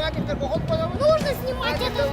Нужно снимать это.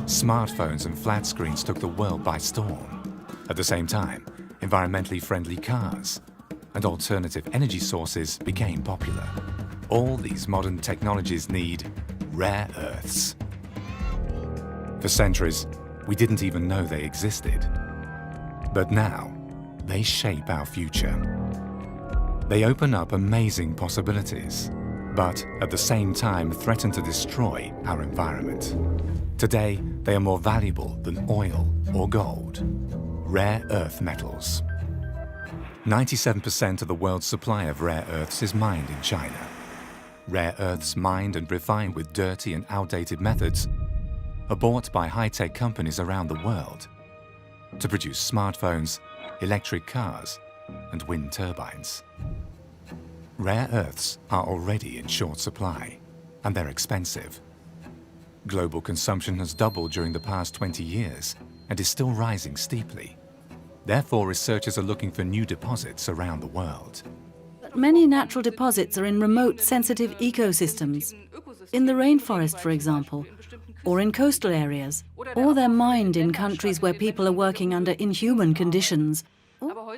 Smartphones and flat screens took the world by storm. At the same time, environmentally friendly cars and alternative energy sources became popular. All these modern technologies need rare earths. For centuries, we didn't even know they existed. But now, they shape our future. They open up amazing possibilities, but at the same time threaten to destroy our environment. Today, they are more valuable than oil or gold. Rare earth metals. 97% of the world's supply of rare earths is mined in China. Rare earths mined and refined with dirty and outdated methods are bought by high-tech companies around the world to produce smartphones, electric cars, and wind turbines. Rare earths are already in short supply, and they're expensive. Global consumption has doubled during the past 20 years and is still rising steeply. Therefore, researchers are looking for new deposits around the world. Many natural deposits are in remote, sensitive ecosystems, in the rainforest, for example, or in coastal areas, or they're mined in countries where people are working under inhuman conditions.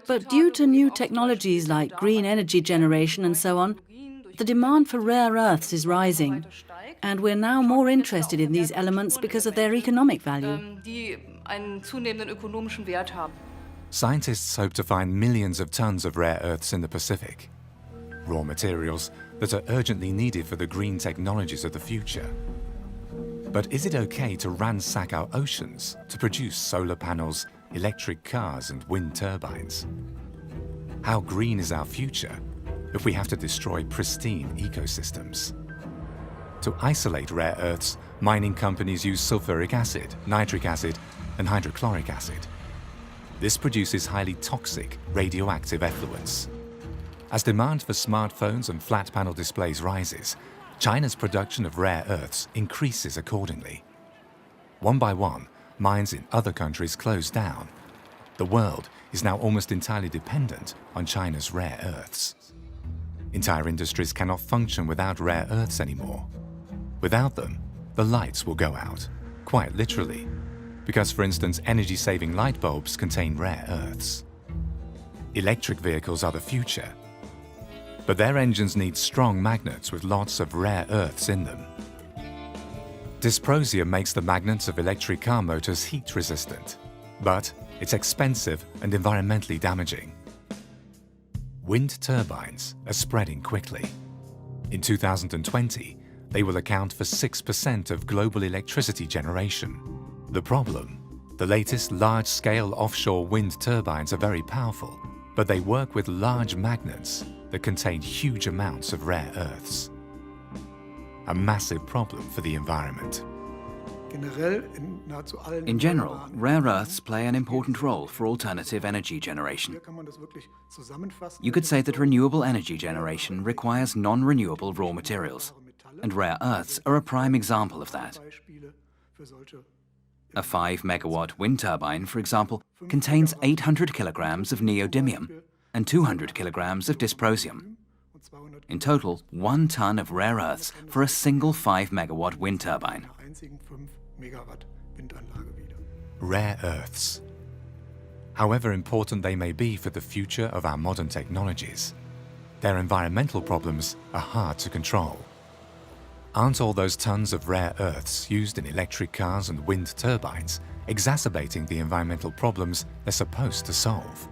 But due to new technologies like green energy generation and so on, the demand for rare earths is rising, and we're now more interested in these elements because of their economic value. Scientists hope to find millions of tons of rare earths in the Pacific, raw materials that are urgently needed for the green technologies of the future. But is it okay to ransack our oceans to produce solar panels, electric cars and wind turbines? How green is our future if we have to destroy pristine ecosystems? To isolate rare earths, mining companies use sulfuric acid, nitric acid and hydrochloric acid. This produces highly toxic radioactive effluents. As demand for smartphones and flat panel displays rises, China's production of rare earths increases accordingly. One by one, mines in other countries close down. The world is now almost entirely dependent on China's rare earths. Entire industries cannot function without rare earths anymore. Without them, the lights will go out, quite literally, because, for instance, energy-saving light bulbs contain rare earths. Electric vehicles are the future, but their engines need strong magnets with lots of rare earths in them. Dysprosium makes the magnets of electric car motors heat-resistant, but it's expensive and environmentally damaging. Wind turbines are spreading quickly. In 2020, they will account for 6% of global electricity generation. The problem? The latest large-scale offshore wind turbines are very powerful, but they work with large magnets that contain huge amounts of rare earths. A massive problem for the environment. In general, rare earths play an important role for alternative energy generation. You could say that renewable energy generation requires non-renewable raw materials, and rare earths are a prime example of that. A 5-megawatt wind turbine, for example, contains 800 kilograms of neodymium and 200 kilograms of dysprosium. In total, 1 ton of rare earths for a single 5-megawatt wind turbine. Rare earths. However important they may be for the future of our modern technologies, their environmental problems are hard to control. Aren't all those tons of rare earths used in electric cars and wind turbines exacerbating the environmental problems they're supposed to solve?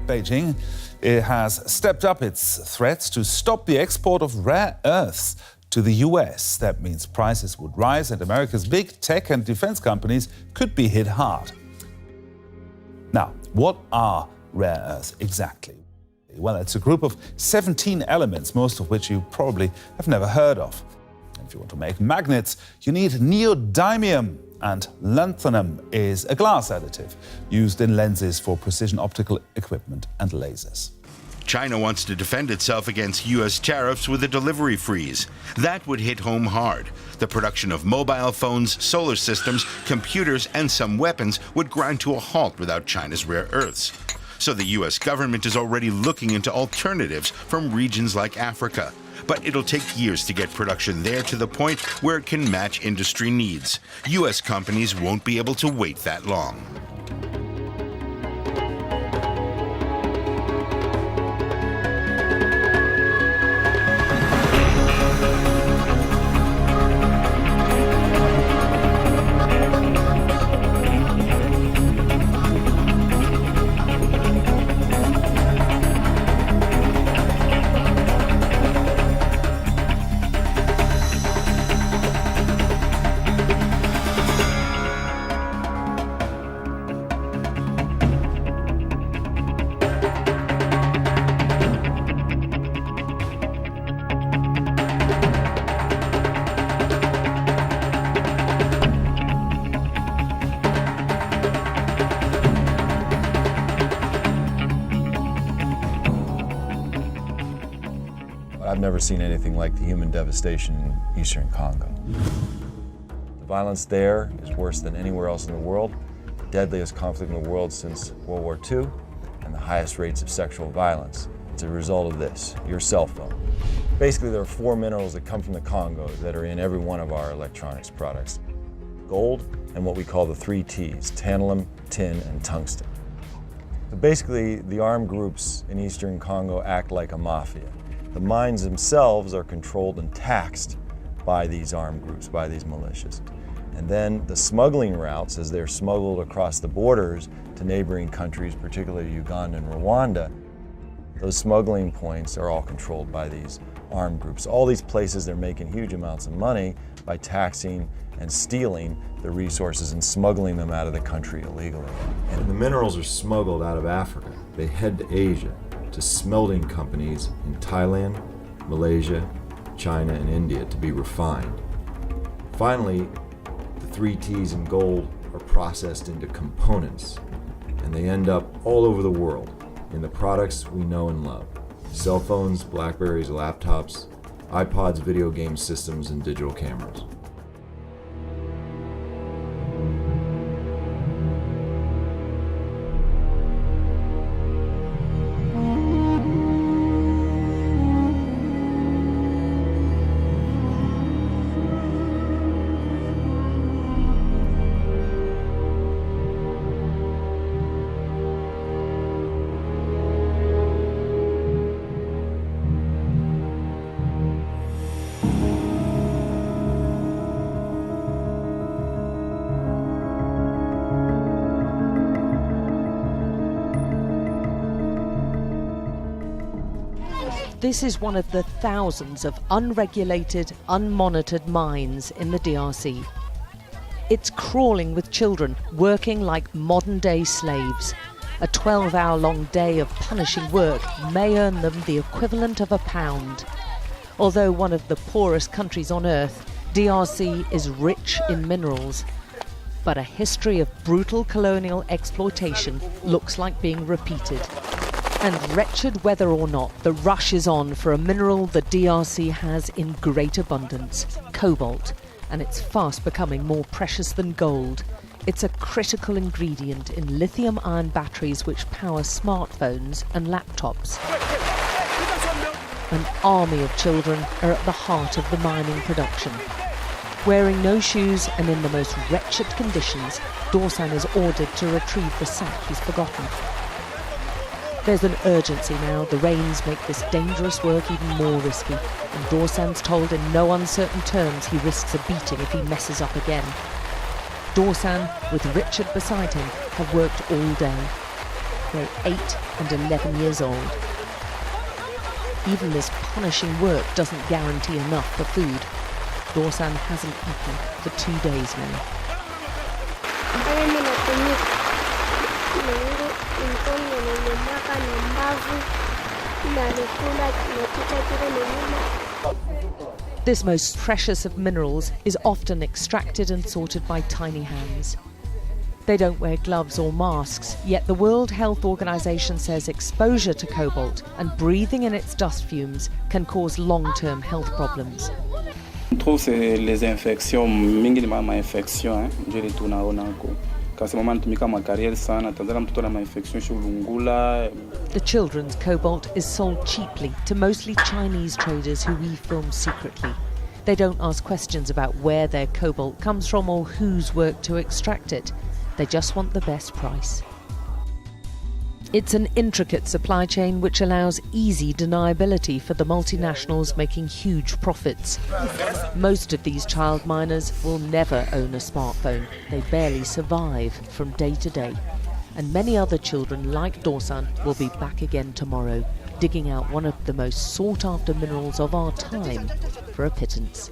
Beijing has stepped up its threats to stop the export of rare earths to the US. That means prices would rise and America's big tech and defense companies could be hit hard. Now, what are rare earths exactly? Well, it's a group of 17 elements, most of which you probably have never heard of. And if you want to make magnets, you need neodymium, and lanthanum is a glass additive used in lenses for precision optical equipment and lasers. China wants to defend itself against U.S. tariffs with a delivery freeze. That would hit home hard. The production of mobile phones, solar systems, computers, and some weapons would grind to a halt without China's rare earths. So the U.S. government is already looking into alternatives from regions like Africa. But it'll take years to get production there to the point where it can match industry needs. U.S. companies won't be able to wait that long. I've never seen anything like the human devastation in eastern Congo. The violence there is worse than anywhere else in the world, the deadliest conflict in the world since World War II, and the highest rates of sexual violence. It's a result of this, your cell phone. Basically, there are 4 minerals that come from the Congo that are in every one of our electronics products. Gold and what we call the 3 Ts, tantalum, tin, and tungsten. So basically, the armed groups in eastern Congo act like a mafia. The mines themselves are controlled and taxed by these armed groups, by these militias. And then the smuggling routes, as they're smuggled across the borders to neighboring countries, particularly Uganda and Rwanda, Those smuggling points are all controlled by these armed groups. All these places, they're making huge amounts of money by taxing and stealing the resources and smuggling them out of the country illegally. And the minerals are smuggled out of Africa. They head to Asia, to smelting companies in Thailand, Malaysia, China, and India to be refined. Finally, the 3 T's in gold are processed into components, and they end up all over the world in the products we know and love. Cell phones, Blackberries, laptops, iPods, video game systems, and digital cameras. This is one of the thousands of unregulated, unmonitored mines in the DRC. It's crawling with children, working like modern-day slaves. A 12-hour-long day of punishing work may earn them the equivalent of £1. Although one of the poorest countries on earth, DRC is rich in minerals. But a history of brutal colonial exploitation looks like being repeated. And wretched whether or not, the rush is on for a mineral the DRC has in great abundance, cobalt, and it's fast becoming more precious than gold. It's a critical ingredient in lithium-ion batteries which power smartphones and laptops. An army of children are at the heart of the mining production. Wearing no shoes and in the most wretched conditions, Dorsan is ordered to retrieve the sack he's forgotten. There's an urgency now. The rains make this dangerous work even more risky, and Dorsan's told in no uncertain terms he risks a beating if he messes up again. Dorsan, with Richard beside him, have worked all day. They're 8 and 11 years old. Even this punishing work doesn't guarantee enough for food. Dorsan hasn't eaten for 2 days now. This most precious of minerals is often extracted and sorted by tiny hands. They don't wear gloves or masks, yet the World Health Organization says exposure to cobalt and breathing in its dust fumes can cause long-term health problems. On trouve c'est les infections, mingi ni mama infection, ndio tunaona huko. Kasi mama anatumika makarieri sana, tazama mtoto na infection shulungula. The children's cobalt is sold cheaply to mostly Chinese traders who we film secretly. They don't ask questions about where their cobalt comes from or who's worked to extract it. They just want the best price. It's an intricate supply chain which allows easy deniability for the multinationals making huge profits. Most of these child miners will never own a smartphone. They barely survive from day to day. And many other children like Dorsan will be back again tomorrow, digging out one of the most sought-after minerals of our time for a pittance.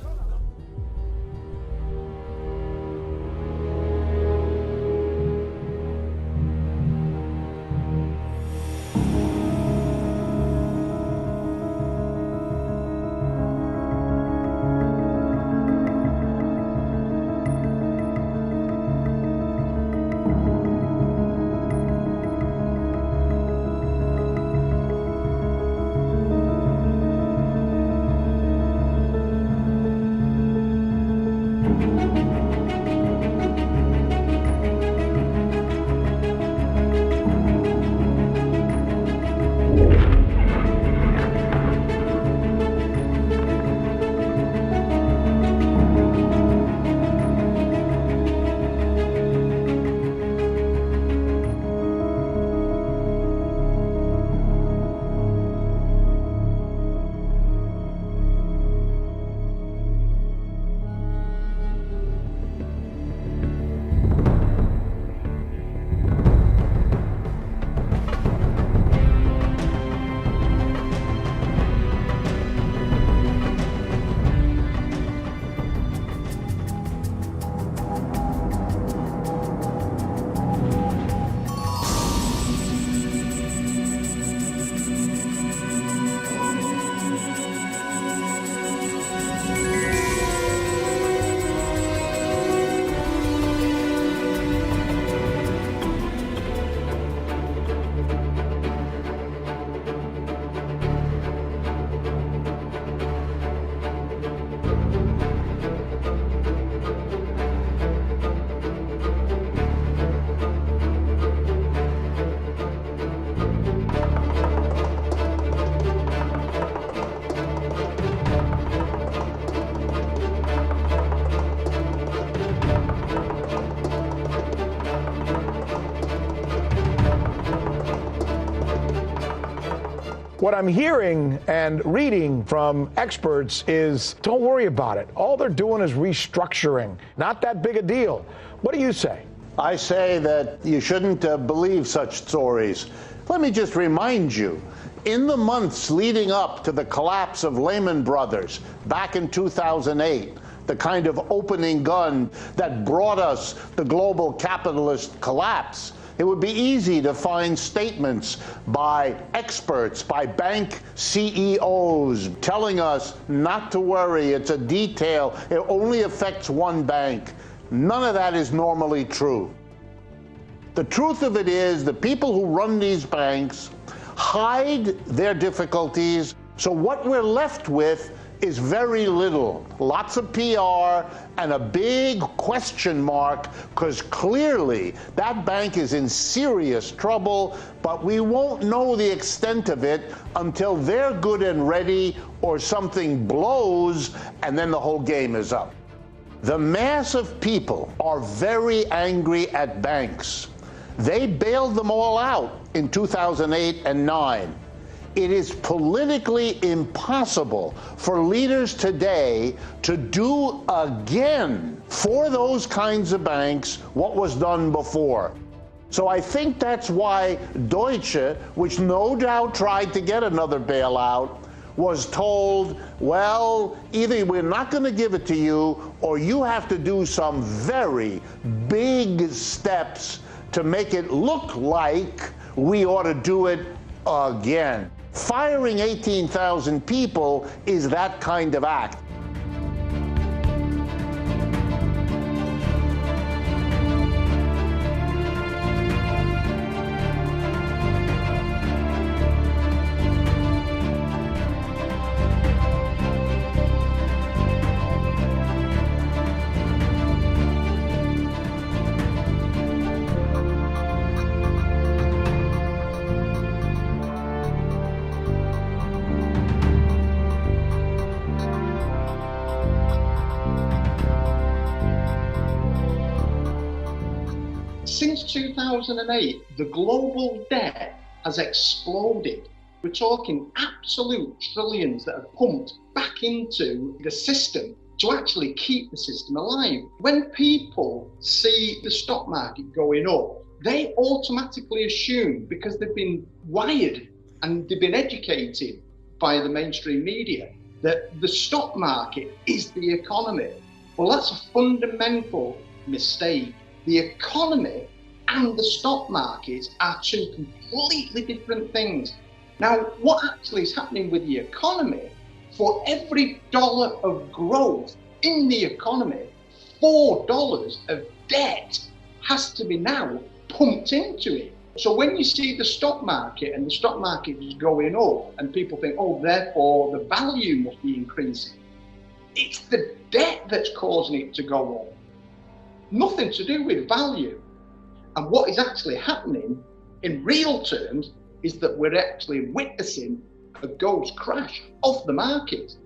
What I'm hearing and reading from experts is don't worry about it. All they're doing is restructuring. Not that big a deal. What do you say? I say that you shouldn't believe such stories. Let me just remind you, in the months leading up to the collapse of Lehman Brothers back in 2008, the kind of opening gun that brought us the global capitalist collapse, it would be easy to find statements by experts, by bank CEOs, telling us not to worry, it's a detail, it only affects one bank. None of that is normally true. The truth of it is the people who run these banks hide their difficulties, so what we're left with is very little. Lots of PR and a big question mark, because clearly that bank is in serious trouble, but we won't know the extent of it until they're good and ready or something blows, and then the whole game is up. The mass of people are very angry at banks. They bailed them all out in 2008 and 9. It is politically impossible for leaders today to do again for those kinds of banks what was done before. So I think that's why Deutsche, which no doubt tried to get another bailout, was told, well, either we're not going to give it to you, or you have to do some very big steps to make it look like we ought to do it again. Firing 18,000 people is that kind of act. Since 2008, the global debt has exploded. We're talking absolute trillions that are pumped back into the system to actually keep the system alive. When people see the stock market going up, they automatically assume, because they've been wired and they've been educated by the mainstream media, that the stock market is the economy. Well, that's a fundamental mistake. The economy and the stock market are two completely different things. Now, what actually is happening with the economy, for every dollar of growth in the economy, $4 of debt has to be now pumped into it. So when you see the stock market and the stock market is going up and people think, oh, therefore the value must be increasing, it's the debt that's causing it to go up. Nothing to do with value. And what is actually happening in real terms is that we're actually witnessing a ghost crash of the market.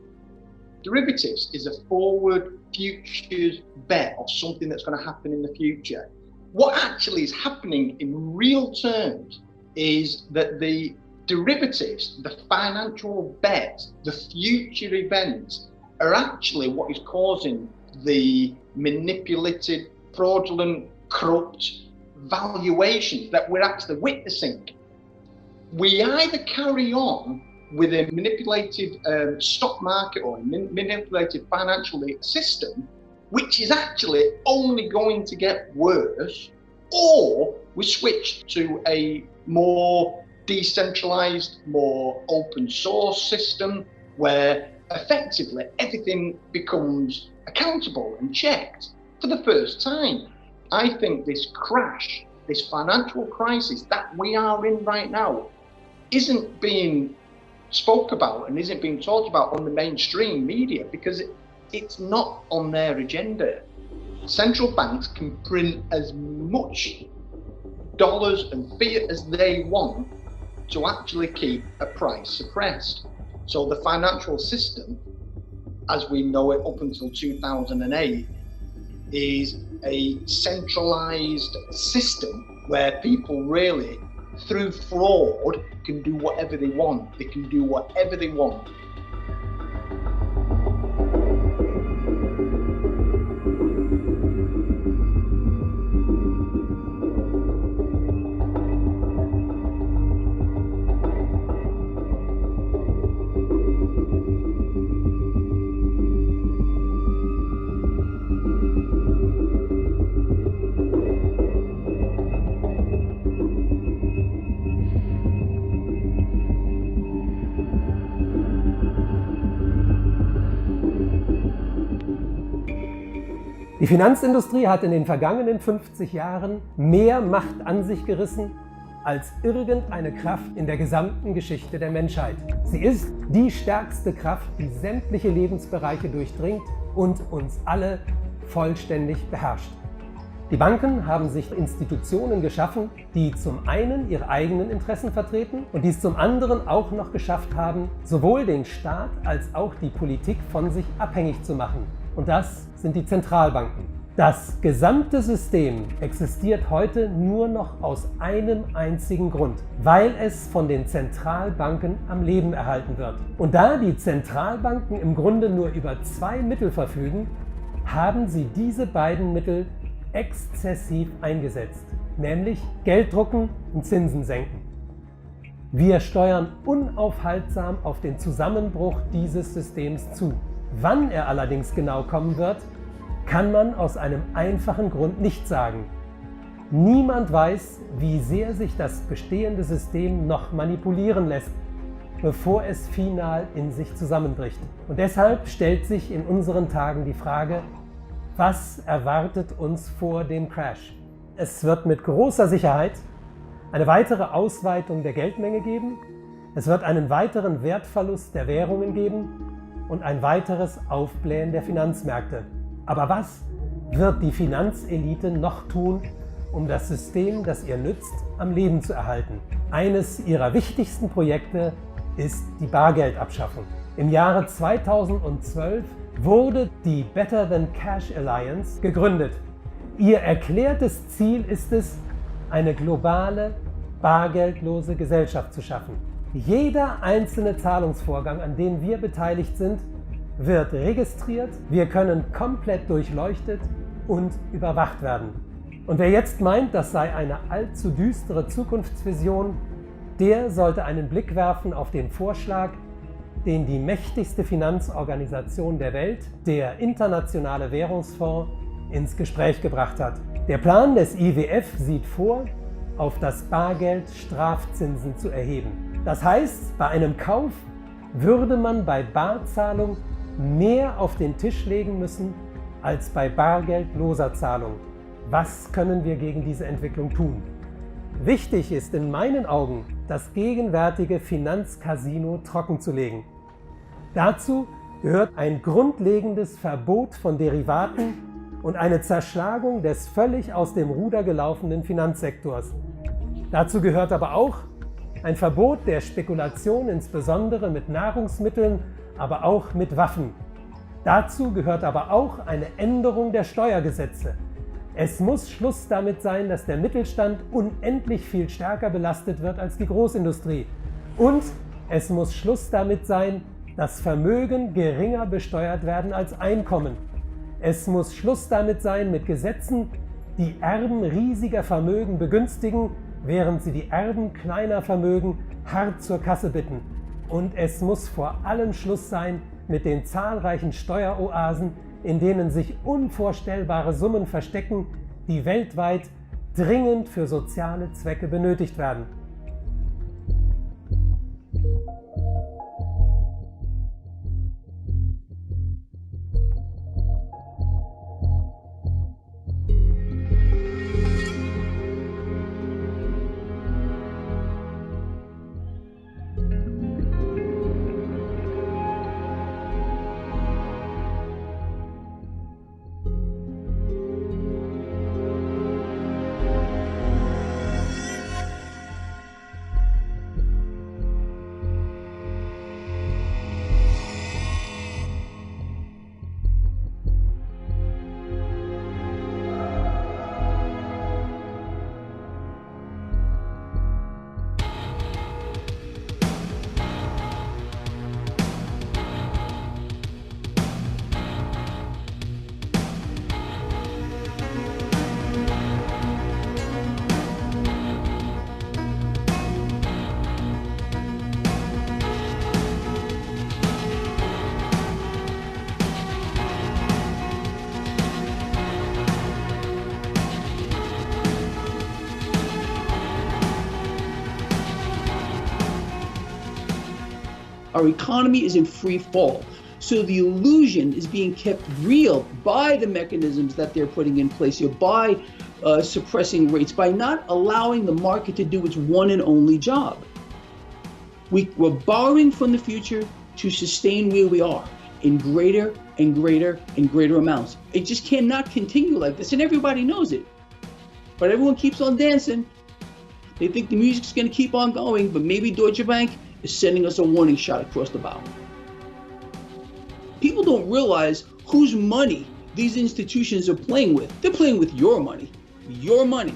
Derivatives is a forward futures bet of something that's going to happen in the future. What actually is happening in real terms is that the derivatives, the financial bets, the future events are actually what is causing the manipulated, fraudulent, corrupt valuations that we're actually witnessing. We either carry on with a manipulated stock market or a manipulated financial system, which is actually only going to get worse, or we switch to a more decentralized, more open source system where effectively everything becomes accountable and checked for the first time. I think this crash, this financial crisis that we are in right now, isn't being spoke about and isn't being talked about on the mainstream media because it's not on their agenda. Central banks can print as much dollars and fiat as they want to actually keep a price suppressed. So the financial system, as we know it up until 2008, is a centralized system where people really through fraud, can do whatever they want. They can do whatever they want. Die Finanzindustrie hat in den vergangenen 50 Jahren mehr Macht an sich gerissen als irgendeine Kraft in der gesamten Geschichte der Menschheit. Sie ist die stärkste Kraft, die sämtliche Lebensbereiche durchdringt und uns alle vollständig beherrscht. Die Banken haben sich Institutionen geschaffen, die zum einen ihre eigenen Interessen vertreten und die es zum anderen auch noch geschafft haben, sowohl den Staat als auch die Politik von sich abhängig zu machen. Und das sind die Zentralbanken. Das gesamte System existiert heute nur noch aus einem einzigen Grund, weil es von den Zentralbanken am Leben erhalten wird. Und da die Zentralbanken im Grunde nur über zwei Mittel verfügen, haben sie diese beiden Mittel exzessiv eingesetzt, nämlich Geld drucken und Zinsen senken. Wir steuern unaufhaltsam auf den Zusammenbruch dieses Systems zu. Wann er allerdings genau kommen wird, kann man aus einem einfachen Grund nicht sagen. Niemand weiß, wie sehr sich das bestehende System noch manipulieren lässt, bevor es final in sich zusammenbricht. Und deshalb stellt sich in unseren Tagen die Frage, was erwartet uns vor dem Crash? Es wird mit großer Sicherheit eine weitere Ausweitung der Geldmenge geben, es wird einen weiteren Wertverlust der Währungen geben und ein weiteres Aufblähen der Finanzmärkte. Aber was wird die Finanzelite noch tun, um das System, das ihr nützt, am Leben zu erhalten? Eines ihrer wichtigsten Projekte ist die Bargeldabschaffung. Im Jahre 2012 wurde die Better Than Cash Alliance gegründet. Ihr erklärtes Ziel ist es, eine globale, bargeldlose Gesellschaft zu schaffen. Jeder einzelne Zahlungsvorgang, an dem wir beteiligt sind, wird registriert, wir können komplett durchleuchtet und überwacht werden. Und wer jetzt meint, das sei eine allzu düstere Zukunftsvision, der sollte einen Blick werfen auf den Vorschlag, den die mächtigste Finanzorganisation der Welt, der Internationale Währungsfonds, ins Gespräch gebracht hat. Der Plan des IWF sieht vor, auf das Bargeld Strafzinsen zu erheben. Das heißt, bei einem Kauf würde man bei Barzahlung mehr auf den Tisch legen müssen als bei bargeldloser Zahlung. Was können wir gegen diese Entwicklung tun? Wichtig ist in meinen Augen, das gegenwärtige Finanzcasino trockenzulegen. Dazu gehört ein grundlegendes Verbot von Derivaten und eine Zerschlagung des völlig aus dem Ruder gelaufenen Finanzsektors. Dazu gehört aber auch ein Verbot der Spekulation, insbesondere mit Nahrungsmitteln, aber auch mit Waffen. Dazu gehört aber auch eine Änderung der Steuergesetze. Es muss Schluss damit sein, dass der Mittelstand unendlich viel stärker belastet wird als die Großindustrie. Und es muss Schluss damit sein, dass Vermögen geringer besteuert werden als Einkommen. Es muss Schluss damit sein mit Gesetzen, die Erben riesiger Vermögen begünstigen, während sie die Erben kleiner Vermögen hart zur Kasse bitten. Und es muss vor allem Schluss sein mit den zahlreichen Steueroasen, in denen sich unvorstellbare Summen verstecken, die weltweit dringend für soziale Zwecke benötigt werden. Our economy is in free fall. So the illusion is being kept real by the mechanisms that they're putting in place here, by suppressing rates, by not allowing the market to do its one and only job. We're borrowing from the future to sustain where we are in greater and greater and greater amounts. It just cannot continue like this, and everybody knows it. But everyone keeps on dancing. They think the music's going to keep on going, but maybe Deutsche Bank is sending us a warning shot across the bow. People don't realize whose money these institutions are playing with. They're playing with your money. Your money.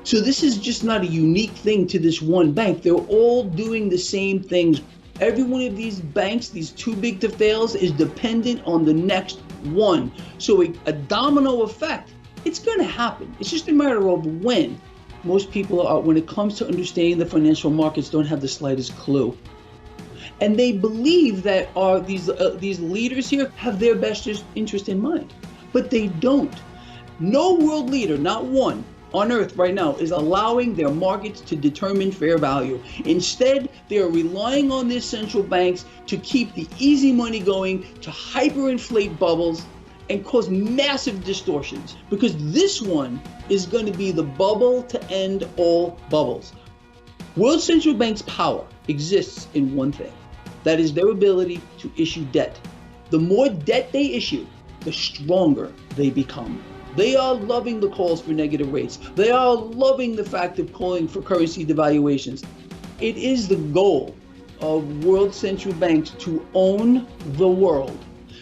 So this is just not a unique thing to this one bank. They're all doing the same things. Every one of these banks, these too big to fails, is dependent on the next one. So a domino effect, it's going to happen. It's just a matter of when. Most people are, when it comes to understanding the financial markets, don't have the slightest clue. And they believe that these leaders here have their best interest in mind, but they don't. No world leader, not one, on earth right now is allowing their markets to determine fair value. Instead, they are relying on their central banks to keep the easy money going, to hyperinflate bubbles and cause massive distortions, because this one is going to be the bubble to end all bubbles. World central banks' power exists in one thing. That is their ability to issue debt. The more debt they issue, the stronger they become. They are loving the calls for negative rates. They are loving the fact of calling for currency devaluations. It is the goal of world central banks to own the world.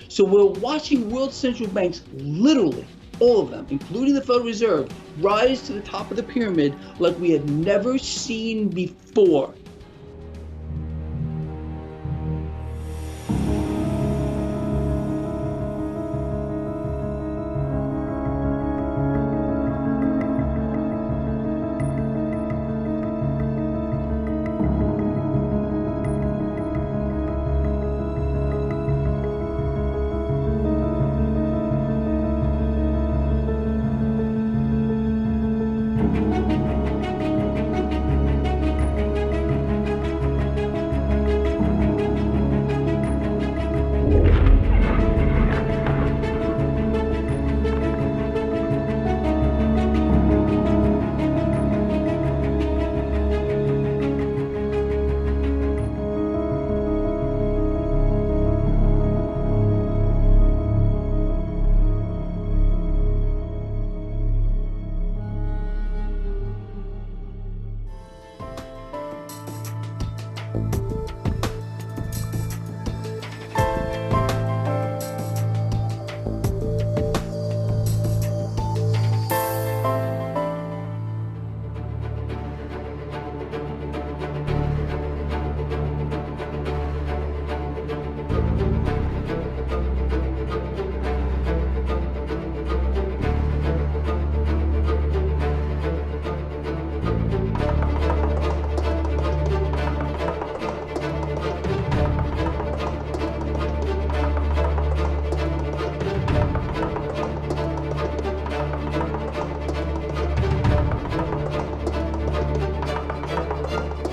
So we're watching world central banks, literally all of them, including the Federal Reserve, rise to the top of the pyramid like we have never seen before.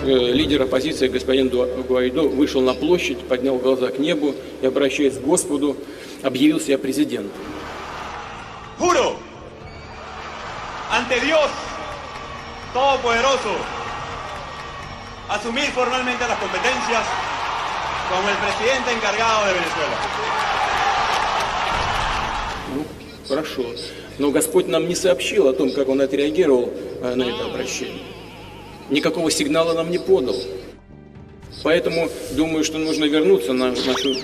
Лидер оппозиции господин Гуайдо вышел на площадь, поднял глаза к небу и, обращаясь к Господу, объявил себя президентом. Juro ante Dios Todopoderoso asumir formalmente las competencias como el presidente encargado de Venezuela. Ну, хорошо. Но Господь нам не сообщил о том, как Он отреагировал на это обращение. Никакого сигнала нам не подал. Поэтому думаю, что нужно вернуться на нашу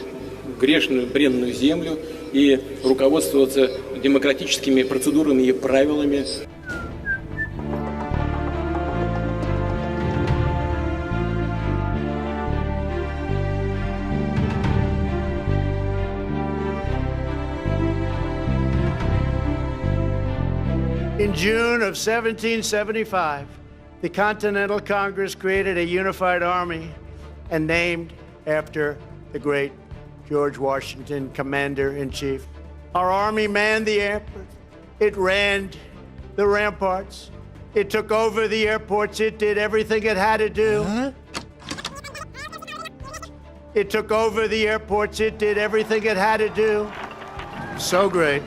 грешную, бренную землю и руководствоваться демократическими процедурами и правилами. In June of 1775, the Continental Congress created a unified army and named after the great George Washington, Commander-in-Chief. Our army manned the airport. It ran the ramparts. It took over the airports. It did everything it had to do. It took over the airports. It did everything it had to do. So great.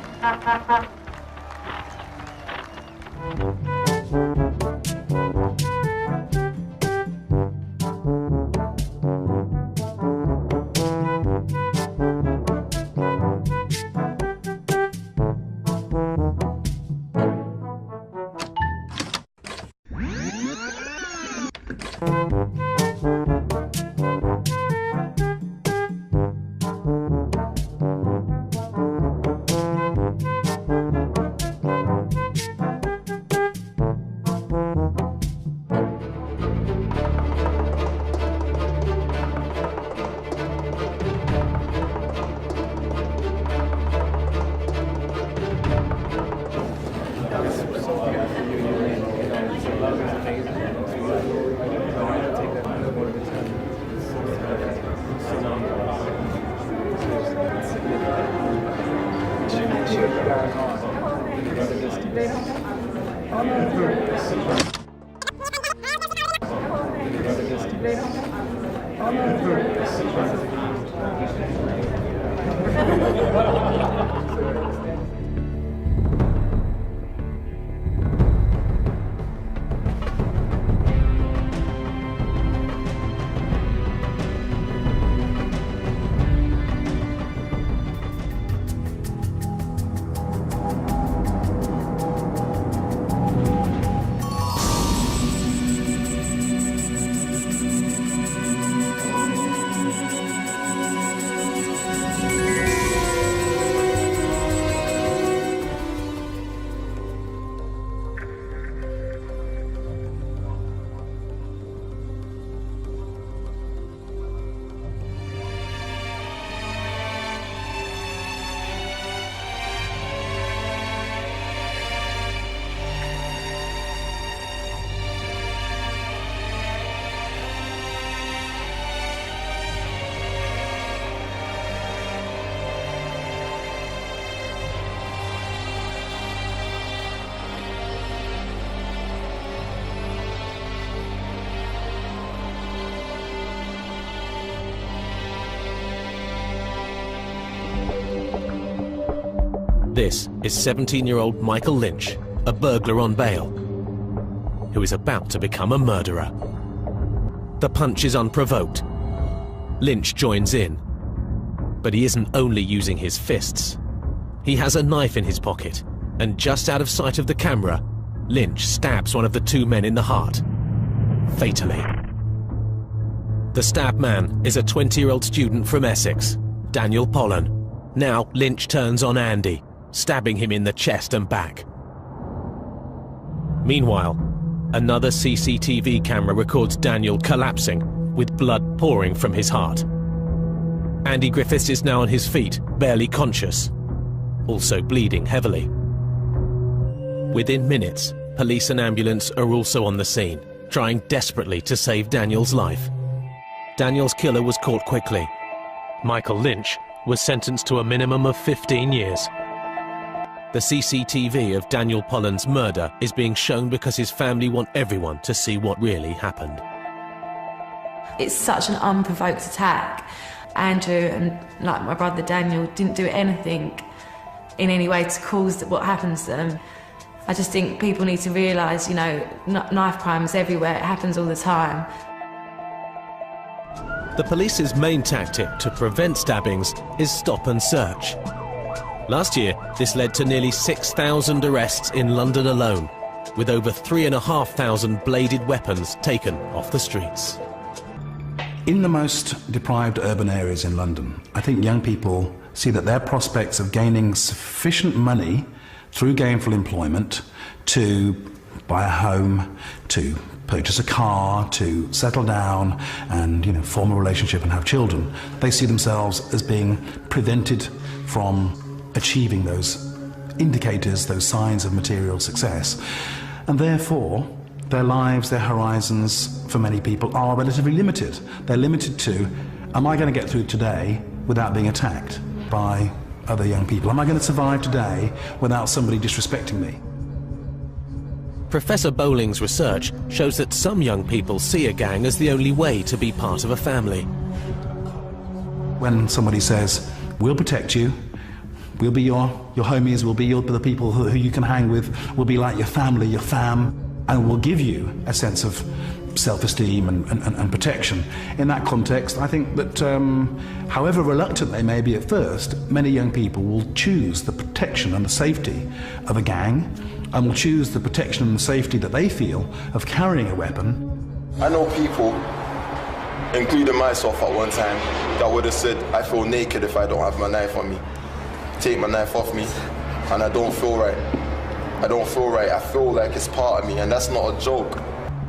This is 17-year-old Michael Lynch, a burglar on bail, who is about to become a murderer. The punch is unprovoked. Lynch joins in, but he isn't only using his fists. He has a knife in his pocket, and just out of sight of the camera, Lynch stabs one of the two men in the heart, fatally. The stabbed man is a 20-year-old student from Essex, Daniel Pollen. Now Lynch turns on Andy, stabbing him in the chest and back. Meanwhile, another CCTV camera records Daniel collapsing, with blood pouring from his heart. Andy Griffiths is now on his feet, barely conscious, also bleeding heavily. Within minutes, police and ambulance are also on the scene, trying desperately to save Daniel's life. Daniel's killer was caught quickly. Michael Lynch was sentenced to a minimum of 15 years. The CCTV of Daniel Pollen's murder is being shown because his family want everyone to see what really happened. It's such an unprovoked attack. Andrew and like my brother Daniel didn't do anything in any way to cause what happens to them. I just think people need to realise, you know, knife crime is everywhere, it happens all the time. The police's main tactic to prevent stabbings is stop and search. Last year, this led to nearly 6,000 arrests in London alone, with over 3,500 bladed weapons taken off the streets. In the most deprived urban areas in London, I think young people see that their prospects of gaining sufficient money through gainful employment to buy a home, to purchase a car, to settle down and, you know, form a relationship and have children, they see themselves as being prevented from achieving those indicators, those signs of material success. And therefore, their lives, their horizons, for many people, are relatively limited. They're limited to, am I going to get through today without being attacked by other young people? Am I going to survive today without somebody disrespecting me? Professor Bowling's research shows that some young people see a gang as the only way to be part of a family. When somebody says, we'll protect you, we'll be your homies, we'll be the people who you can hang with, we'll be like your family, your fam, and we'll give you a sense of self-esteem and protection. In that context, I think that however reluctant they may be at first, many young people will choose the protection and the safety of a gang, and will choose the protection and the safety that they feel of carrying a weapon. I know people, including myself at one time, that would have said, I feel naked if I don't have my knife on me. Take my knife off me, and I don't feel right. I don't feel right. I feel like it's part of me, and that's not a joke.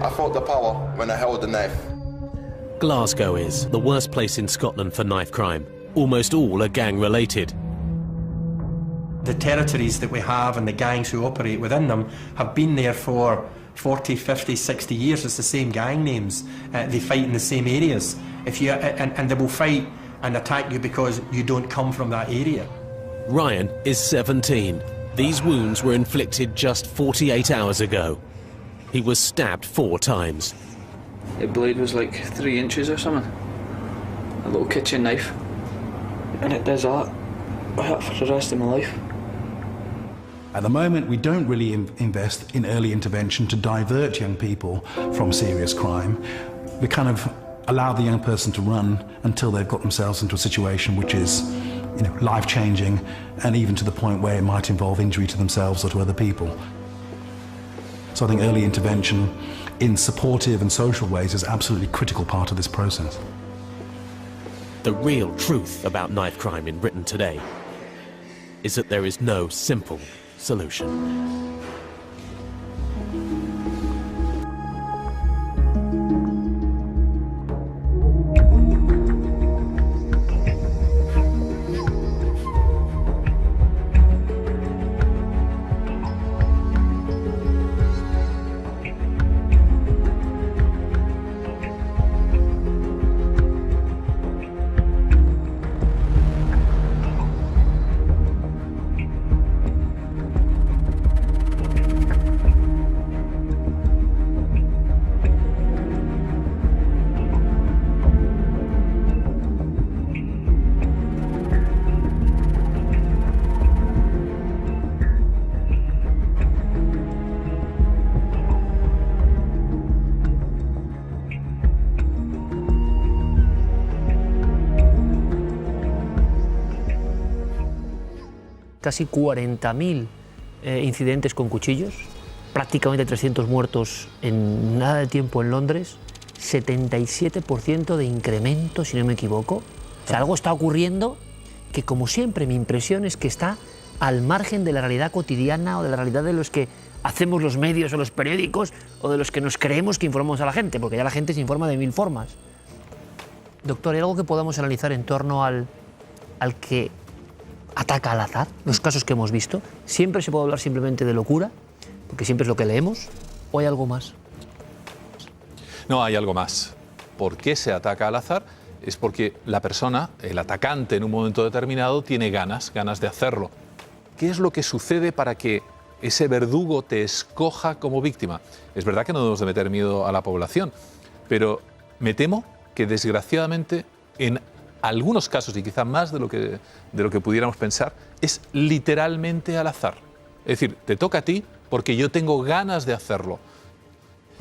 I felt the power when I held the knife. Glasgow is the worst place in Scotland for knife crime. Almost all are gang-related. The territories that we have and the gangs who operate within them have been there for 40, 50, 60 years. It's the same gang names. They fight in the same areas. And they will fight and attack you because you don't come from that area. Ryan is 17. These wounds were inflicted just 48 hours ago. He was stabbed 4 times. The blade was like 3 inches or something. A little kitchen knife. And it does that. I hurt for the rest of my life. At the moment, we don't really invest in early intervention to divert young people from serious crime. We kind of allow the young person to run until they've got themselves into a situation which is, life-changing, and even to the point where it might involve injury to themselves or to other people. So I think early intervention in supportive and social ways is absolutely a critical part of this process. The real truth about knife crime in Britain today is that there is no simple solution. Casi 40.000 incidentes con cuchillos, prácticamente 300 muertos en nada de tiempo en Londres, 77% de incremento, si no me equivoco. O sea, algo está ocurriendo que, como siempre, mi impresión es que está al margen de la realidad cotidiana o de la realidad de los que hacemos los medios o los periódicos o de los que nos creemos que informamos a la gente, porque ya la gente se informa de 1000 formas. Doctor, ¿hay algo que podamos analizar en torno al que ataca al azar, los casos que hemos visto? ¿Siempre se puede hablar simplemente de locura, porque siempre es lo que leemos, o hay algo más? No, hay algo más. ¿Por qué se ataca al azar? Es porque la persona, el atacante en un momento determinado, tiene ganas de hacerlo. ¿Qué es lo que sucede para que ese verdugo te escoja como víctima? Es verdad que no debemos de meter miedo a la población, pero me temo que desgraciadamente en algunos casos, y quizá más de lo que pudiéramos pensar, es literalmente al azar. Es decir, te toca a ti porque yo tengo ganas de hacerlo.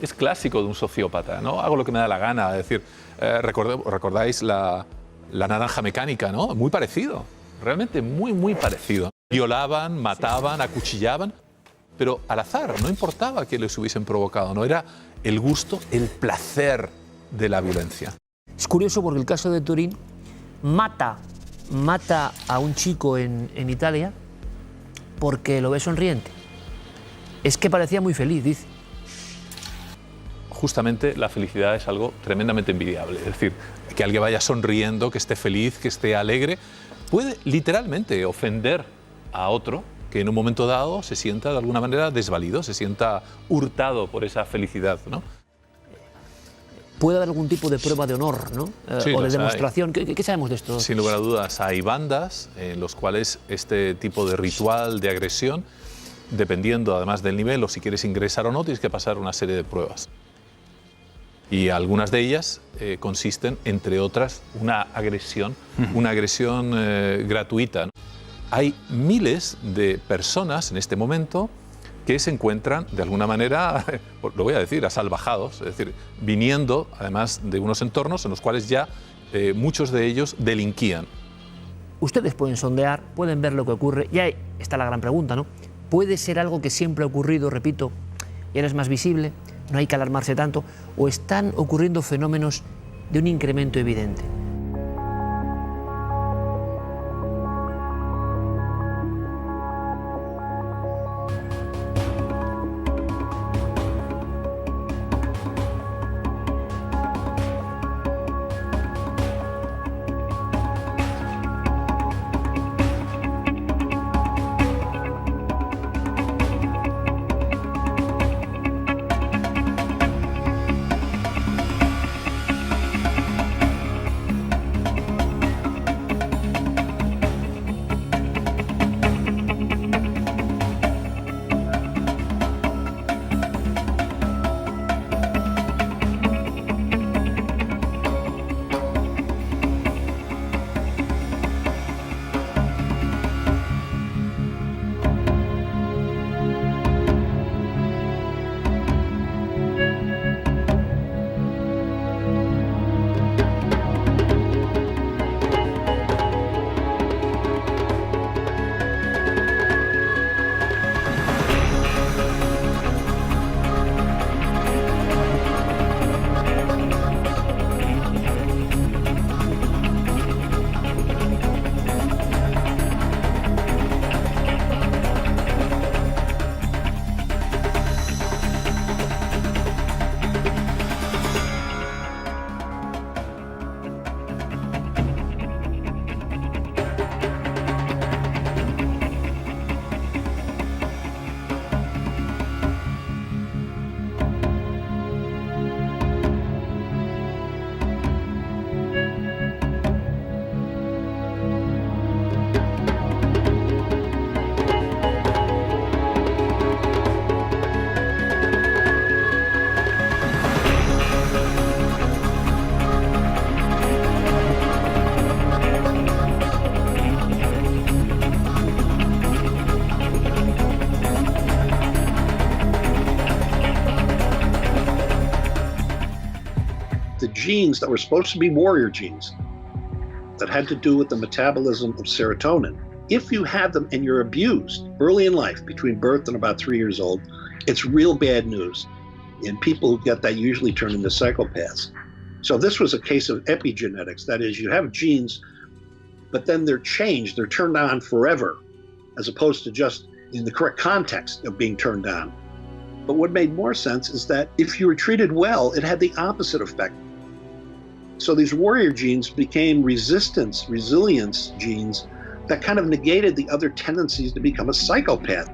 Es clásico de un sociópata, ¿no? Hago lo que me da la gana. Es decir, recordáis la naranja mecánica, ¿no? Muy parecido, realmente muy parecido. Violaban, mataban, acuchillaban, pero al azar, no importaba que les hubiesen provocado, no era el gusto, el placer de la violencia. Es curioso porque el caso de Turín mata a un chico en Italia porque lo ve sonriente. Es que parecía muy feliz, dice. Justamente la felicidad es algo tremendamente envidiable. Es decir, que alguien vaya sonriendo, que esté feliz, que esté alegre, puede literalmente ofender a otro que en un momento dado se sienta de alguna manera desvalido, se sienta hurtado por esa felicidad, ¿no? Puede haber algún tipo de prueba de honor, ¿no? Sí, o de demostración. ¿Qué sabemos de esto? Sin lugar a dudas, hay bandas en los cuales este tipo de ritual de agresión, dependiendo además del nivel o si quieres ingresar o no, tienes que pasar una serie de pruebas. Y algunas de ellas consisten, entre otras, una agresión gratuita. Hay miles de personas en este momento que se encuentran, de alguna manera, lo voy a decir, asalvajados, es decir, viniendo, además, de unos entornos en los cuales ya muchos de ellos delinquían. Ustedes pueden sondear, pueden ver lo que ocurre, y ahí está la gran pregunta, ¿no? ¿Puede ser algo que siempre ha ocurrido, repito, y ahora es más visible, no hay que alarmarse tanto, o están ocurriendo fenómenos de un incremento evidente? Genes that were supposed to be warrior genes that had to do with the metabolism of serotonin. If you have them and you're abused early in life, between birth and about 3 years old, it's real bad news. And people who get that usually turn into psychopaths. So this was a case of epigenetics. That is, you have genes, but then they're changed, they're turned on forever, as opposed to just in the correct context of being turned on. But what made more sense is that if you were treated well, it had the opposite effect. So these warrior genes became resilience genes that kind of negated the other tendencies to become a psychopath.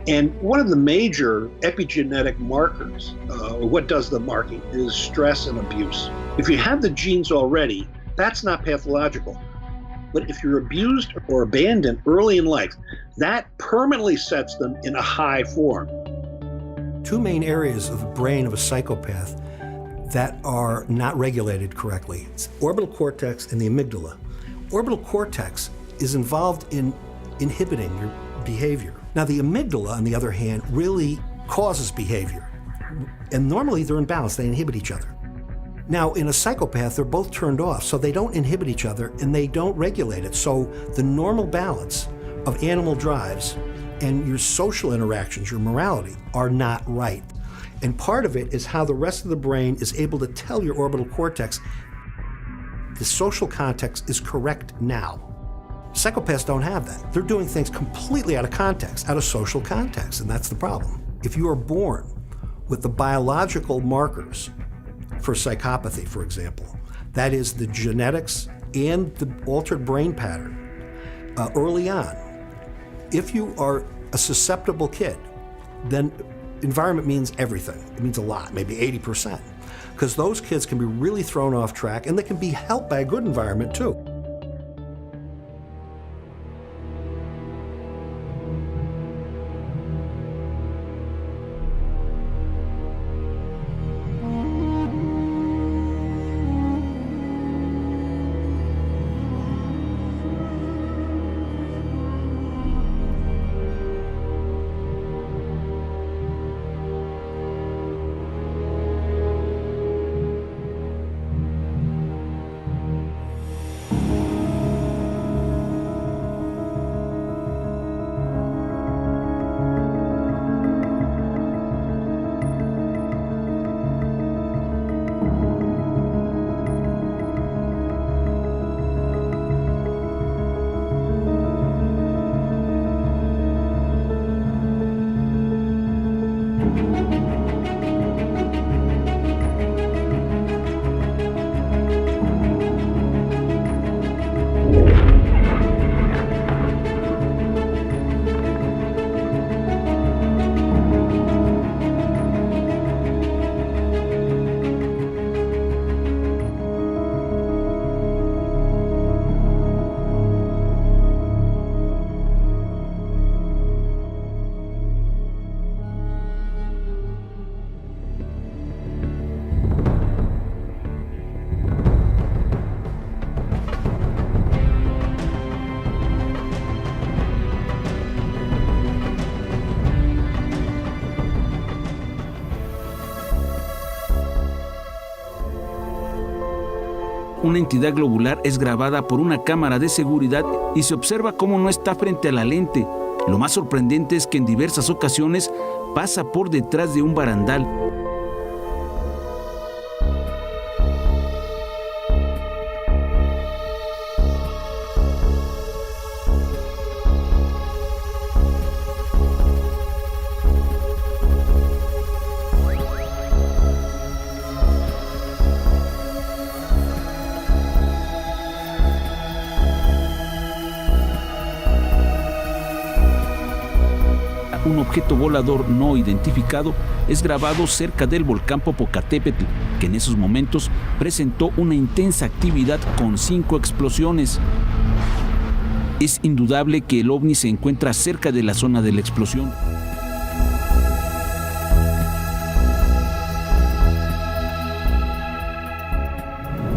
And one of the major epigenetic markers, or what does the marking, is stress and abuse. If you have the genes already, that's not pathological. But if you're abused or abandoned early in life, that permanently sets them in a high form. Two main areas of the brain of a psychopath that are not regulated correctly. It's orbital cortex and the amygdala. Orbital cortex is involved in inhibiting your behavior. Now the amygdala, on the other hand, really causes behavior. And normally they're in balance, they inhibit each other. Now in a psychopath, they're both turned off, so they don't inhibit each other and they don't regulate it. So the normal balance of animal drives and your social interactions, your morality, are not right. And part of it is how the rest of the brain is able to tell your orbital cortex the social context is correct now. Psychopaths don't have that. They're doing things completely out of context, out of social context, and that's the problem. If you are born with the biological markers for psychopathy, for example, that is the genetics and the altered brain pattern early on, if you are a susceptible kid, then environment means everything. It means a lot, maybe 80%. Because those kids can be really thrown off track and they can be helped by a good environment too. Una entidad globular es grabada por una cámara de seguridad y se observa cómo no está frente a la lente. Lo más sorprendente es que en diversas ocasiones pasa por detrás de un barandal. Un objeto volador no identificado es grabado cerca del volcán Popocatépetl, que en esos momentos presentó una intensa actividad con 5 explosiones. Es indudable que el ovni se encuentra cerca de la zona de la explosión.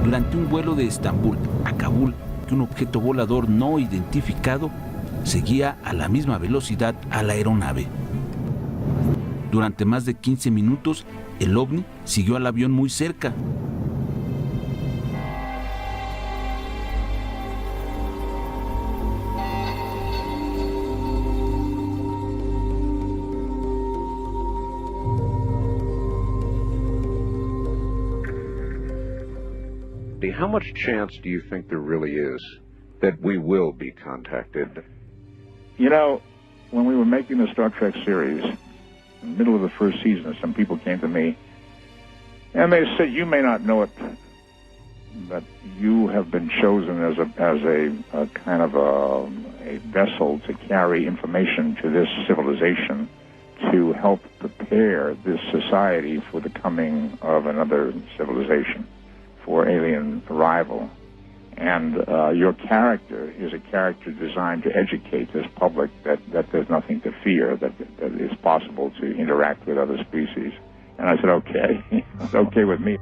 Durante un vuelo de Estambul a Kabul, un objeto volador no identificado seguía a la misma velocidad a la aeronave. Durante más de 15 minutos, el ovni siguió al avión muy cerca. How much chance do you think there really is that we will be contacted? You know, when we were making the Star Trek series, in the middle of the first season, some people came to me and they said, "You may not know it, but you have been chosen as a kind of a vessel to carry information to this civilization to help prepare this society for the coming of another civilization, for alien arrival. And your character is a character designed to educate this public that there's nothing to fear, that it's possible to interact with other species." And I said, okay, it's okay with me.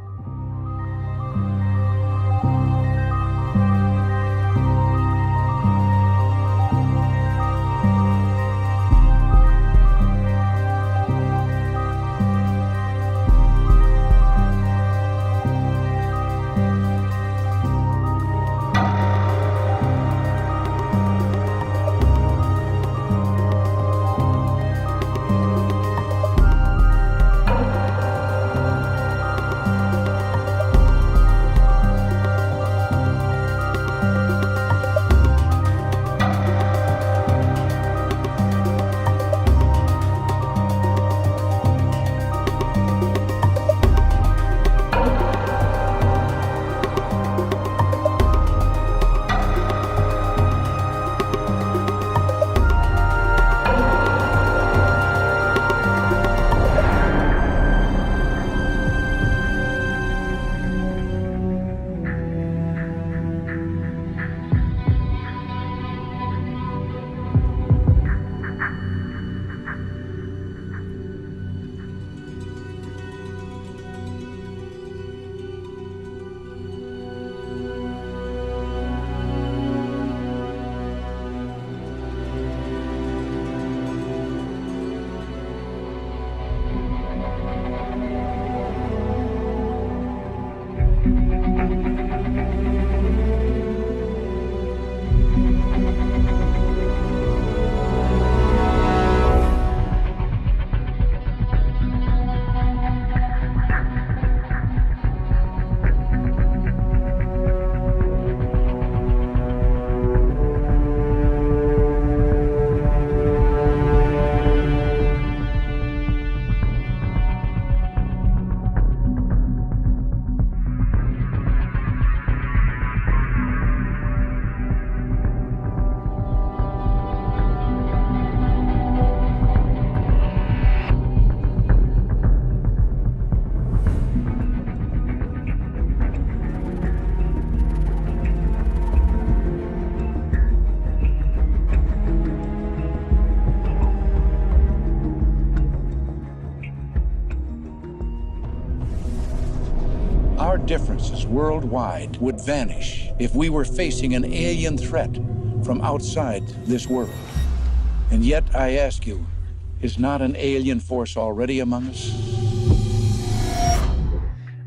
differences worldwide would vanish if we were facing an alien threat from outside this world. And yet, I ask you, is not an alien force already among us?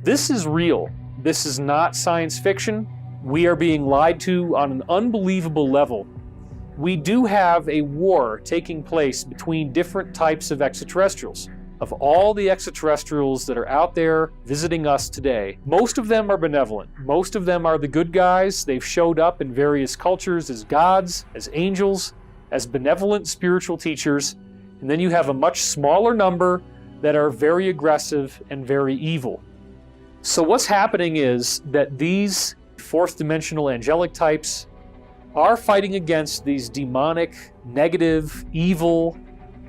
This is real. This is not science fiction. We are being lied to on an unbelievable level. We do have a war taking place between different types of extraterrestrials. Of all the extraterrestrials that are out there visiting us today, most of them are benevolent. Most of them are the good guys. They've showed up in various cultures as gods, as angels, as benevolent spiritual teachers. And then you have a much smaller number that are very aggressive and very evil. So what's happening is that these fourth dimensional angelic types are fighting against these demonic, negative, evil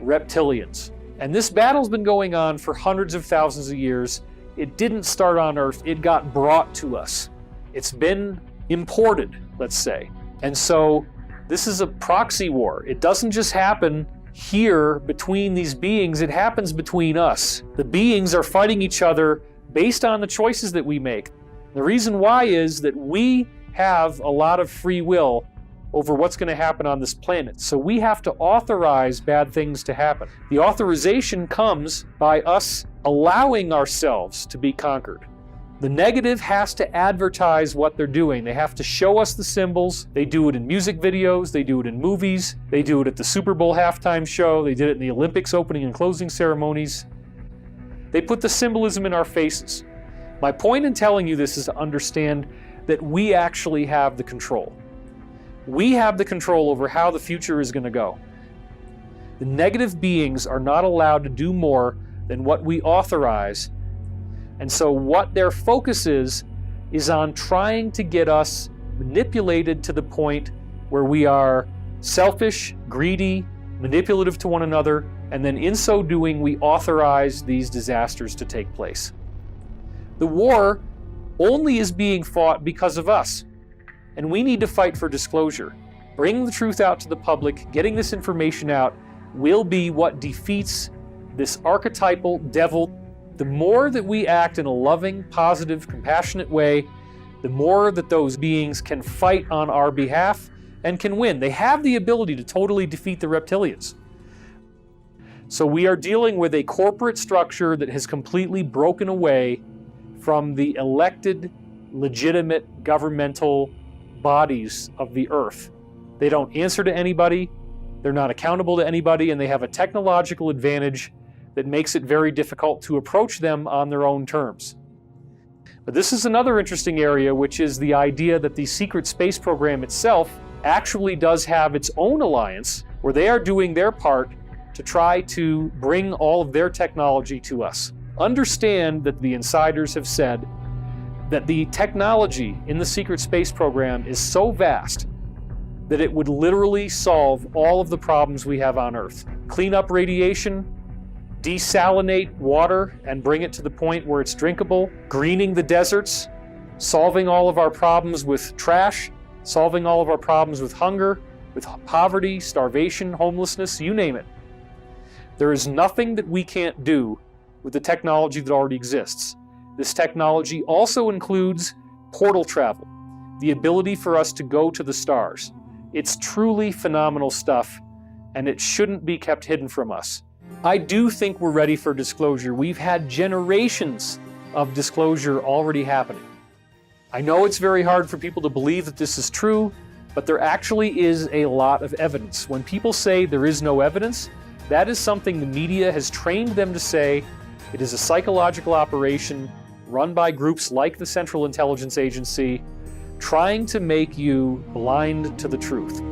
reptilians. And this battle's been going on for hundreds of thousands of years. It didn't start on Earth, it got brought to us. It's been imported, let's say. And so this is a proxy war. It doesn't just happen here between these beings, it happens between us. The beings are fighting each other based on the choices that we make. The reason why is that we have a lot of free will over what's going to happen on this planet. So we have to authorize bad things to happen. The authorization comes by us allowing ourselves to be conquered. The negative has to advertise what they're doing. They have to show us the symbols. They do it in music videos. They do it in movies. They do it at the Super Bowl halftime show. They did it in the Olympics opening and closing ceremonies. They put the symbolism in our faces. My point in telling you this is to understand that we actually have the control. We have the control over how the future is going to go. The negative beings are not allowed to do more than what we authorize. And so what their focus is on trying to get us manipulated to the point where we are selfish, greedy, manipulative to one another, and then in so doing, we authorize these disasters to take place. The war only is being fought because of us. And we need to fight for disclosure. Bringing the truth out to the public, getting this information out, will be what defeats this archetypal devil. The more that we act in a loving, positive, compassionate way, the more that those beings can fight on our behalf and can win. They have the ability to totally defeat the reptilians. So we are dealing with a corporate structure that has completely broken away from the elected, legitimate governmental bodies of the earth. They don't answer to anybody, they're not accountable to anybody, and they have a technological advantage that makes it very difficult to approach them on their own terms. But this is another interesting area, which is the idea that the secret space program itself actually does have its own alliance, where they are doing their part to try to bring all of their technology to us. Understand that the insiders have said that the technology in the secret space program is so vast that it would literally solve all of the problems we have on Earth. Clean up radiation, desalinate water and bring it to the point where it's drinkable, greening the deserts, solving all of our problems with trash, solving all of our problems with hunger, with poverty, starvation, homelessness, you name it. There is nothing that we can't do with the technology that already exists. This technology also includes portal travel, the ability for us to go to the stars. It's truly phenomenal stuff, and it shouldn't be kept hidden from us. I do think we're ready for disclosure. We've had generations of disclosure already happening. I know it's very hard for people to believe that this is true, but there actually is a lot of evidence. When people say there is no evidence, that is something the media has trained them to say. It is a psychological operation run by groups like the Central Intelligence Agency, trying to make you blind to the truth.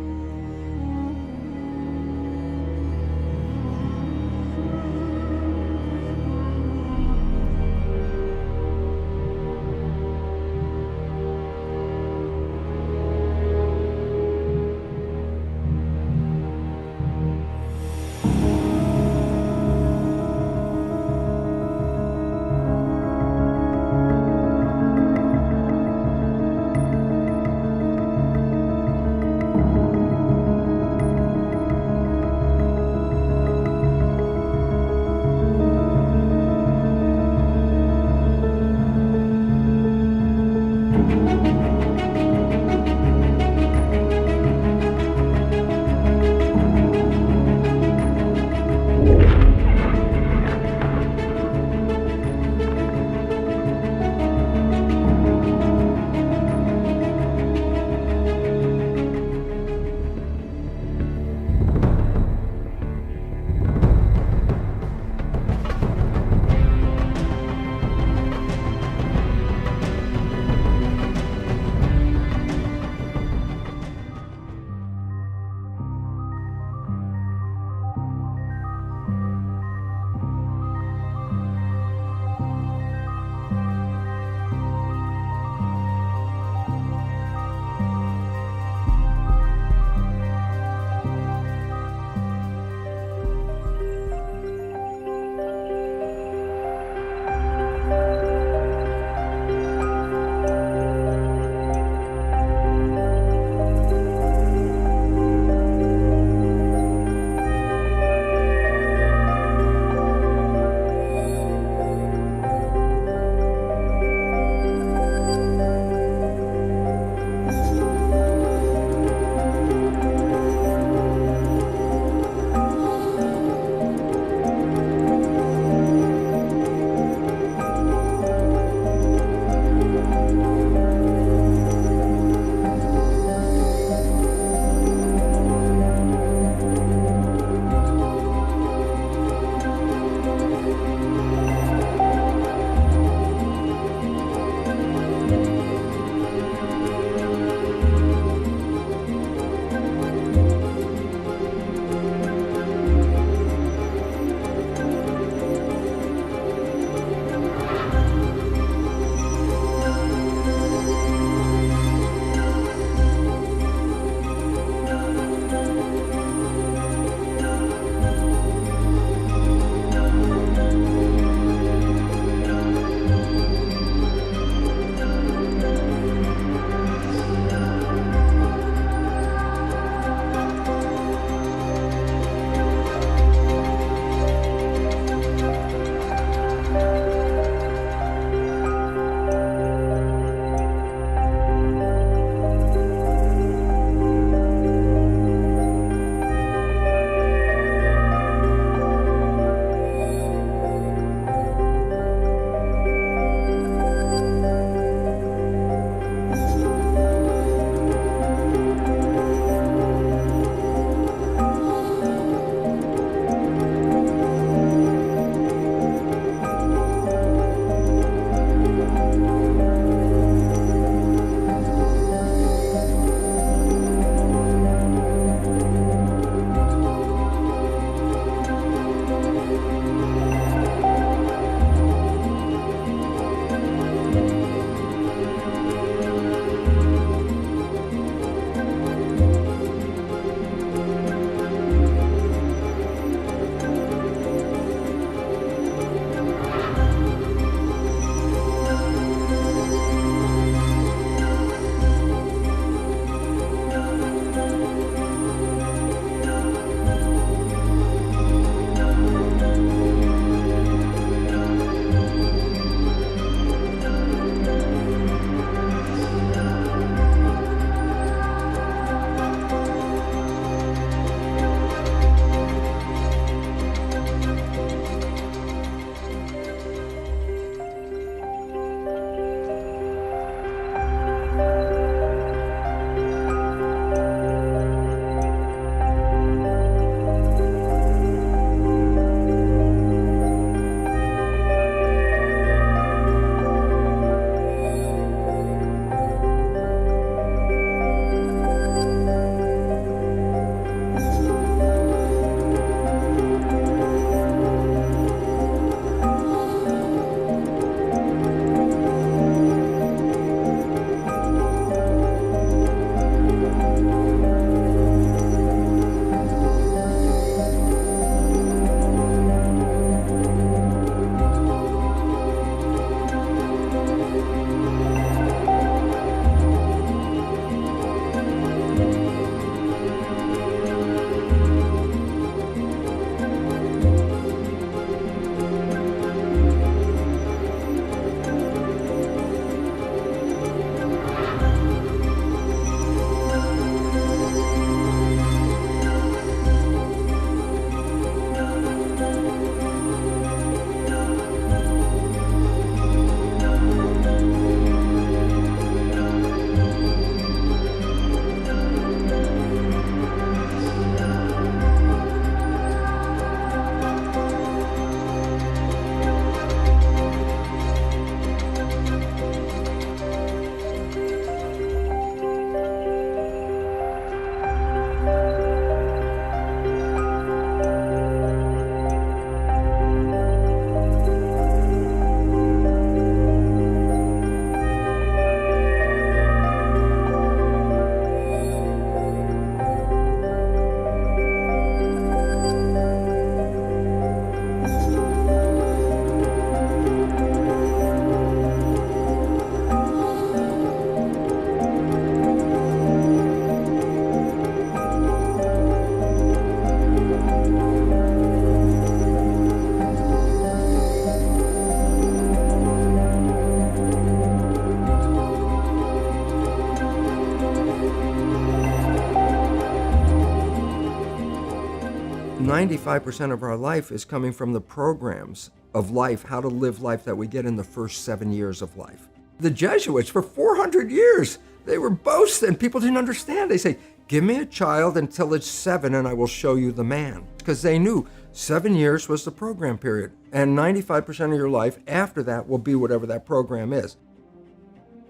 95% of our life is coming from the programs of life, how to live life that we get in the first 7 years of life. The Jesuits, for 400 years, they were boasting. People didn't understand. They say, give me a child until it's 7 and I will show you the man. Because they knew 7 years was the program period. And 95% of your life after that will be whatever that program is.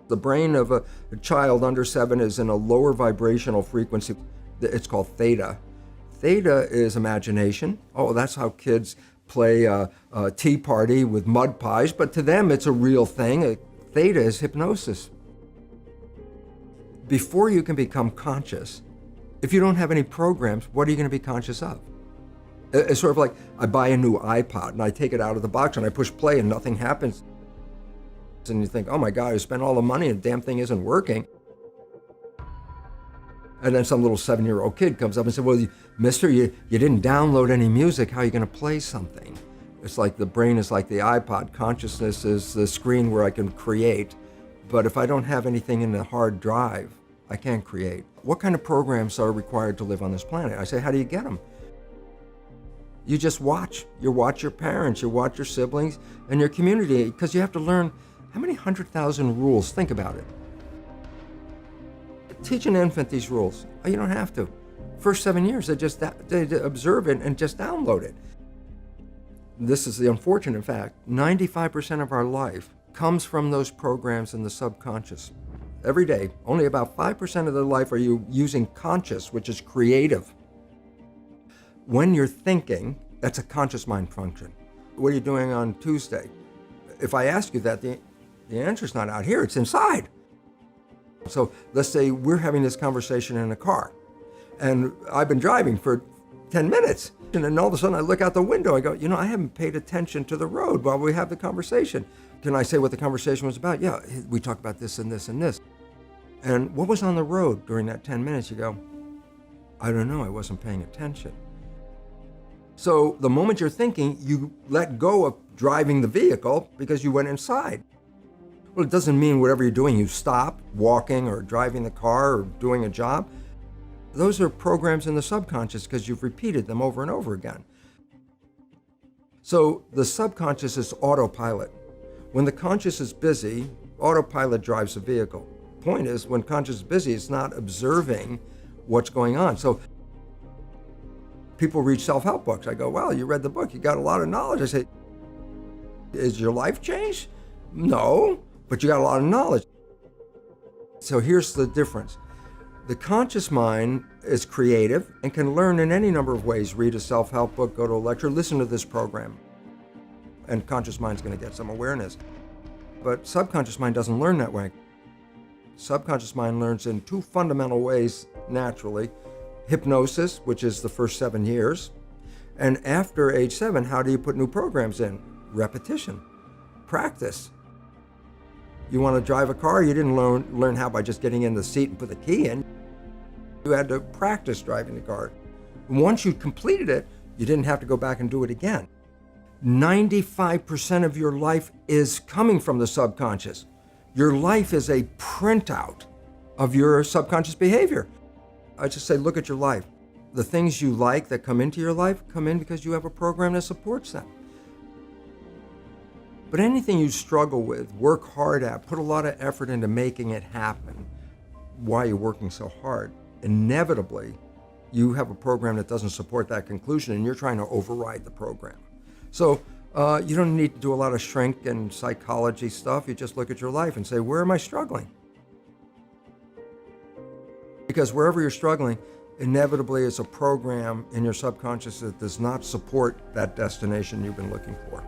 The brain of a child under 7 is in a lower vibrational frequency. It's called theta. Theta is imagination. Oh, that's how kids play a tea party with mud pies, but to them it's a real thing. Theta is hypnosis. Before you can become conscious, if you don't have any programs, what are you going to be conscious of? It's sort of like I buy a new iPod and I take it out of the box and I push play and nothing happens. And you think, oh my God, I spent all the money and the damn thing isn't working. And then some little 7-year-old kid comes up and says, well, mister, you didn't download any music. How are you going to play something? It's like the brain is like the iPod. Consciousness is the screen where I can create. But if I don't have anything in the hard drive, I can't create. What kind of programs are required to live on this planet? I say, how do you get them? You just watch. You watch your parents, you watch your siblings, and your community, because you have to learn how many 100,000 rules. Think about it. Teach an infant these rules. Oh, you don't have to. First 7 years, they observe it and just download it. This is the unfortunate fact. 95% of our life comes from those programs in the subconscious. Every day, only about 5% of their life are you using conscious, which is creative. When you're thinking, that's a conscious mind function. What are you doing on Tuesday? If I ask you that, the answer's not out here, it's inside. So let's say we're having this conversation in a car, and I've been driving for 10 minutes, and then all of a sudden I look out the window, I go, I haven't paid attention to the road while we have the conversation. Can I say what the conversation was about? Yeah, we talked about this and this and this. And what was on the road during that 10 minutes? You go, I don't know, I wasn't paying attention. So the moment you're thinking, you let go of driving the vehicle because you went inside. Well, it doesn't mean whatever you're doing, you stop walking or driving the car or doing a job. Those are programs in the subconscious because you've repeated them over and over again. So the subconscious is autopilot. When the conscious is busy, autopilot drives the vehicle. Point is, when conscious is busy, it's not observing what's going on. So people read self-help books. I go, well, you read the book, you got a lot of knowledge. I say, is your life changed? No, but you got a lot of knowledge. So here's the difference. The conscious mind is creative and can learn in any number of ways. Read a self-help book, go to a lecture, listen to this program. And conscious mind's going to get some awareness. But subconscious mind doesn't learn that way. Subconscious mind learns in 2 fundamental ways naturally. Hypnosis, which is the first 7 years. And after age 7, how do you put new programs in? Repetition, practice. You want to drive a car, you didn't learn how by just getting in the seat and put the key in. You had to practice driving the car. Once you completed it, you didn't have to go back and do it again. 95% of your life is coming from the subconscious. Your life is a printout of your subconscious behavior. I just say, look at your life. The things you like that come into your life come in because you have a program that supports them. But anything you struggle with, work hard at, put a lot of effort into making it happen, why you're working so hard, inevitably you have a program that doesn't support that conclusion and you're trying to override the program. So you don't need to do a lot of shrink and psychology stuff. You just look at your life and say, where am I struggling? Because wherever you're struggling, inevitably it's a program in your subconscious that does not support that destination you've been looking for.